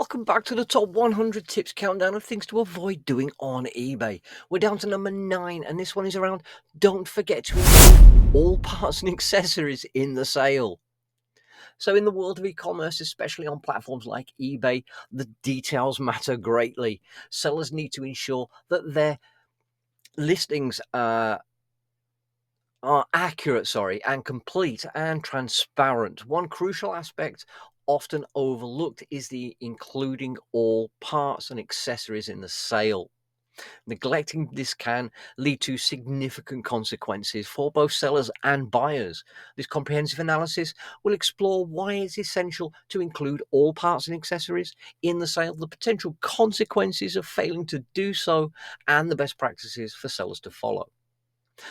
Welcome back to the top 100 tips countdown of things to avoid doing on eBay. We're down to number 9, and this one is around don't forget to include all parts and accessories in the sale. So, in the world of e-commerce, especially on platforms like eBay, the details matter greatly. Sellers need to ensure that their listings are accurate, and complete and transparent. One crucial aspect often overlooked is the including all parts and accessories in the sale. Neglecting this can lead to significant consequences for both sellers and buyers. This comprehensive analysis will explore why it's essential to include all parts and accessories in the sale, the potential consequences of failing to do so, and the best practices for sellers to follow.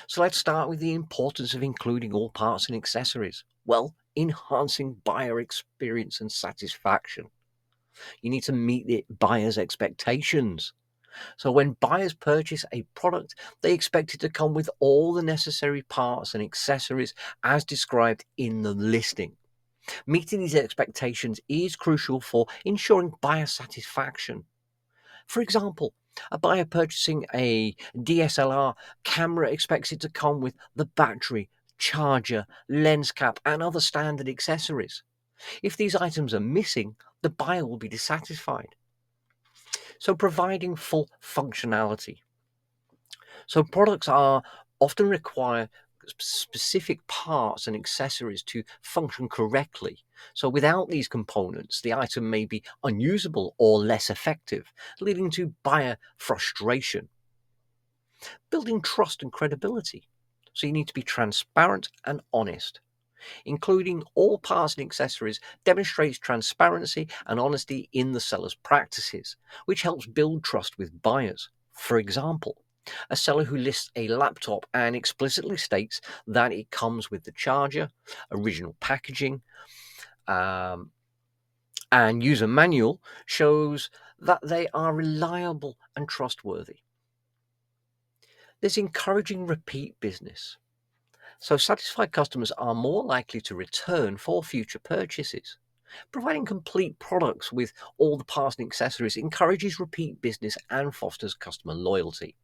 So let's start with the importance of including all parts and accessories. Well, enhancing buyer experience and satisfaction. You need to meet the buyer's expectations. So when buyers purchase a product, they expect it to come with all the necessary parts and accessories as described in the listing. Meeting these expectations is crucial for ensuring buyer satisfaction. For example, a buyer purchasing a DSLR camera expects it to come with the battery, charger, lens cap, and other standard accessories. If these items are missing, the buyer will be dissatisfied. So, providing full functionality. So, products are often require specific parts and accessories to function correctly. So, without these components, the item may be unusable or less effective, leading to buyer frustration. Building trust and credibility. So, you need to be transparent and honest. Including all parts and accessories demonstrates transparency and honesty in the seller's practices, which helps build trust with buyers. For example, a seller who lists a laptop and explicitly states that it comes with the charger, original packaging, um, and user manual shows that they are reliable and trustworthy. There's encouraging repeat business. So, satisfied customers are more likely to return for future purchases. Providing complete products with all the parts and accessories encourages repeat business and fosters customer loyalty.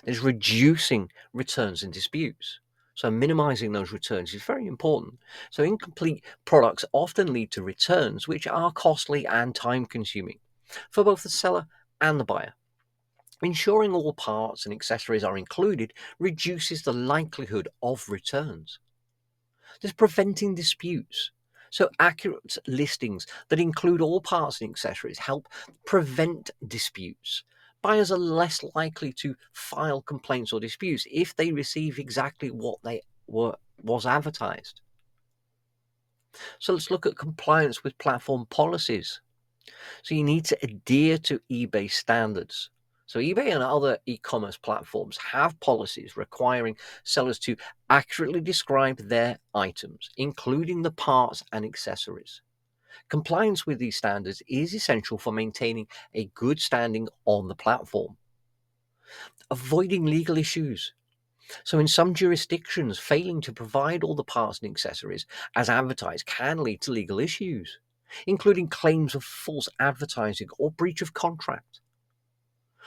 There's reducing returns and disputes. So, minimizing those returns is very important. So, incomplete products often lead to returns, which are costly and time consuming for both the seller and the buyer. Ensuring all parts and accessories are included reduces the likelihood of returns. There's preventing disputes. So, accurate listings that include all parts and accessories help prevent disputes. Buyers are less likely to file complaints or disputes if they receive exactly what was advertised. So, let's look at compliance with platform policies. So, you need to adhere to eBay standards. So, eBay and other e-commerce platforms have policies requiring sellers to accurately describe their items, including the parts and accessories. Compliance with these standards is essential for maintaining a good standing on the platform. Avoiding legal issues. So, in some jurisdictions, failing to provide all the parts and accessories as advertised can lead to legal issues, including claims of false advertising or breach of contract.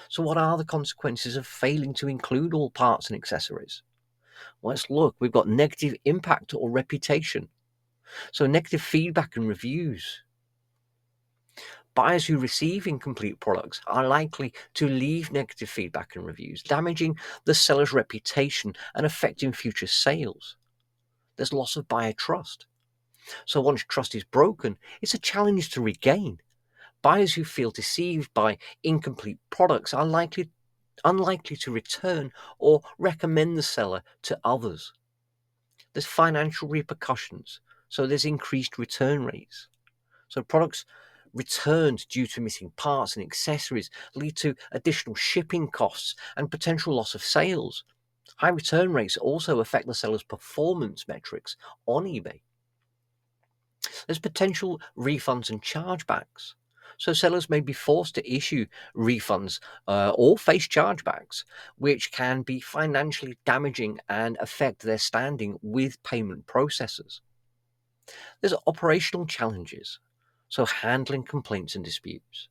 So, what are the consequences of failing to include all parts and accessories? Well, let's look. We've got negative impact or reputation. So, negative feedback and reviews. Buyers who receive incomplete products are likely to leave negative feedback and reviews, damaging the seller's reputation and affecting future sales. There's loss of buyer trust. So, once trust is broken, it's a challenge to regain. Buyers who feel deceived by incomplete products are unlikely to return or recommend the seller to others. There's financial repercussions, so there's increased return rates. So products returned due to missing parts and accessories lead to additional shipping costs and potential loss of sales. High return rates also affect the seller's performance metrics on eBay. There's potential refunds and chargebacks. So sellers may be forced to issue refunds or face chargebacks, which can be financially damaging and affect their standing with payment processors. There's operational challenges. So handling complaints and disputes.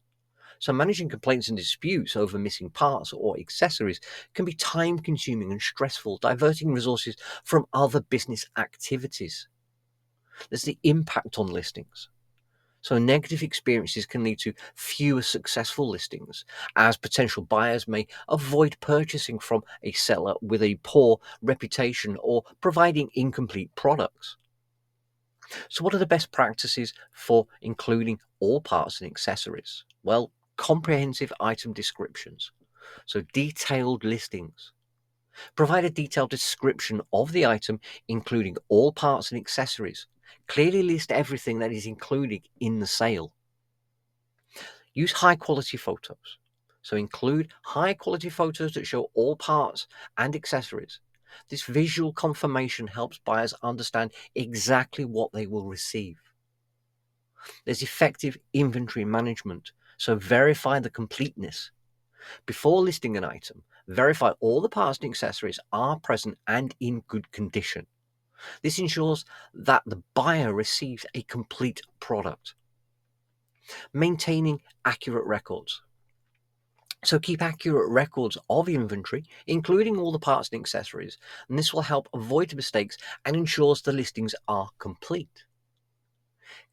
So managing complaints and disputes over missing parts or accessories can be time consuming and stressful, diverting resources from other business activities. There's the impact on listings. So negative experiences can lead to fewer successful listings, as potential buyers may avoid purchasing from a seller with a poor reputation or providing incomplete products. So what are the best practices for including all parts and accessories? Well, comprehensive item descriptions. So detailed listings. Provide a detailed description of the item, including all parts and accessories. Clearly list everything that is included in the sale. Use high quality photos. So include high quality photos that show all parts and accessories. This visual confirmation helps buyers understand exactly what they will receive. There's effective inventory management. So verify the completeness. Before listing an item, verify all the parts and accessories are present and in good condition. This ensures that the buyer receives a complete product. Maintaining accurate records. So keep accurate records of inventory, including all the parts and accessories, and this will help avoid mistakes and ensures the listings are complete.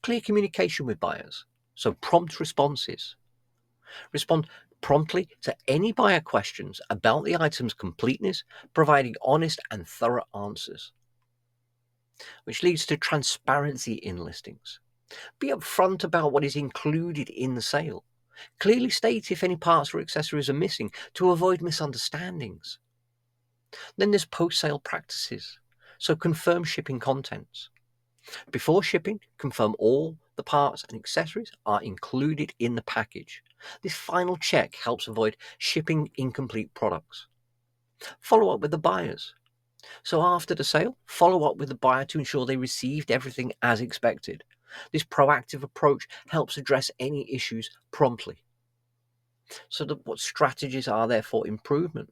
Clear communication with buyers. So prompt responses. Respond promptly to any buyer questions about the item's completeness, providing honest and thorough answers, which leads to transparency in listings. Be upfront about what is included in the sale. Clearly state if any parts or accessories are missing to avoid misunderstandings. Then there's post-sale practices. So confirm shipping contents. Before shipping, confirm all the parts and accessories are included in the package. This final check helps avoid shipping incomplete products. Follow up with the buyers. So after the sale, follow up with the buyer to ensure they received everything as expected. This proactive approach helps address any issues promptly. So what strategies are there for improvement?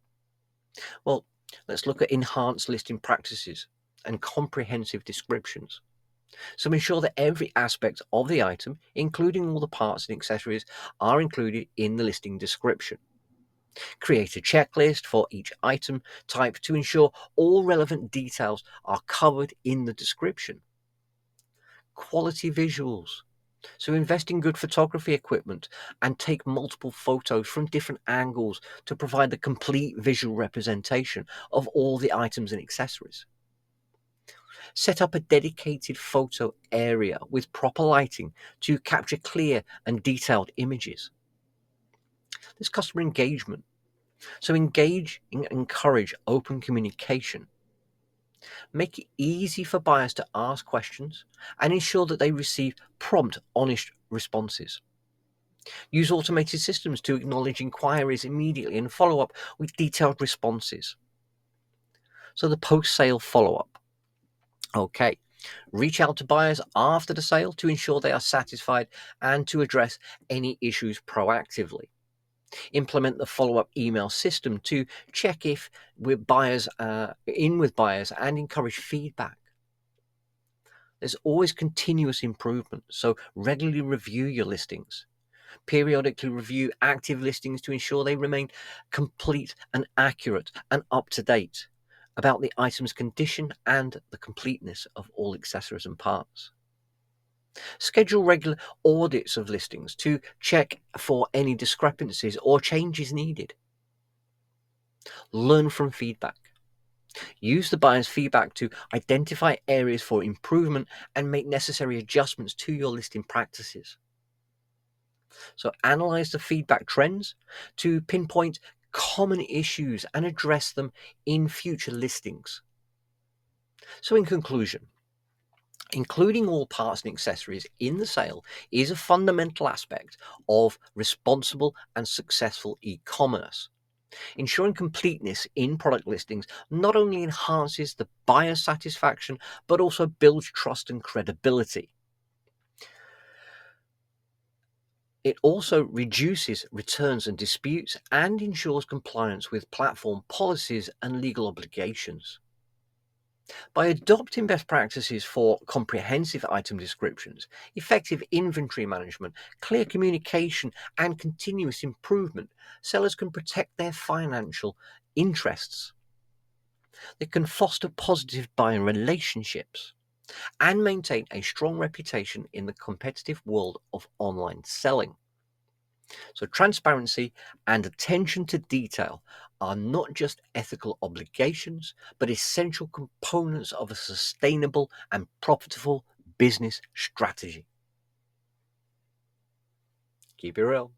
Well, let's look at enhanced listing practices and comprehensive descriptions. So ensure that every aspect of the item, including all the parts and accessories, are included in the listing description. Create a checklist for each item type to ensure all relevant details are covered in the description. Quality visuals. So invest in good photography equipment and take multiple photos from different angles to provide the complete visual representation of all the items and accessories. Set up a dedicated photo area with proper lighting to capture clear and detailed images. There's customer engagement. So engage and encourage open communication. Make it easy for buyers to ask questions and ensure that they receive prompt, honest responses. Use automated systems to acknowledge inquiries immediately and follow up with detailed responses. So the post-sale follow-up. Okay. Reach out to buyers after the sale to ensure they are satisfied and to address any issues proactively. Implement the follow-up email system to check if with buyers with buyers and encourage feedback. There's always continuous improvement, so regularly review your listings. Periodically review active listings to ensure they remain complete and accurate and up to date about the item's condition and the completeness of all accessories and parts. Schedule regular audits of listings to check for any discrepancies or changes needed. Learn from feedback. Use the buyer's feedback to identify areas for improvement and make necessary adjustments to your listing practices. So analyze the feedback trends to pinpoint common issues and address them in future listings. So in conclusion, including all parts and accessories in the sale is a fundamental aspect of responsible and successful e-commerce. Ensuring completeness in product listings not only enhances the buyer satisfaction, but also builds trust and credibility. It also reduces returns and disputes and ensures compliance with platform policies and legal obligations. By adopting best practices for comprehensive item descriptions, effective inventory management, clear communication, and continuous improvement, sellers can protect their financial interests. They can foster positive buying relationships and maintain a strong reputation in the competitive world of online selling. So, transparency and attention to detail are not just ethical obligations, but essential components of a sustainable and profitable business strategy. Keep it real.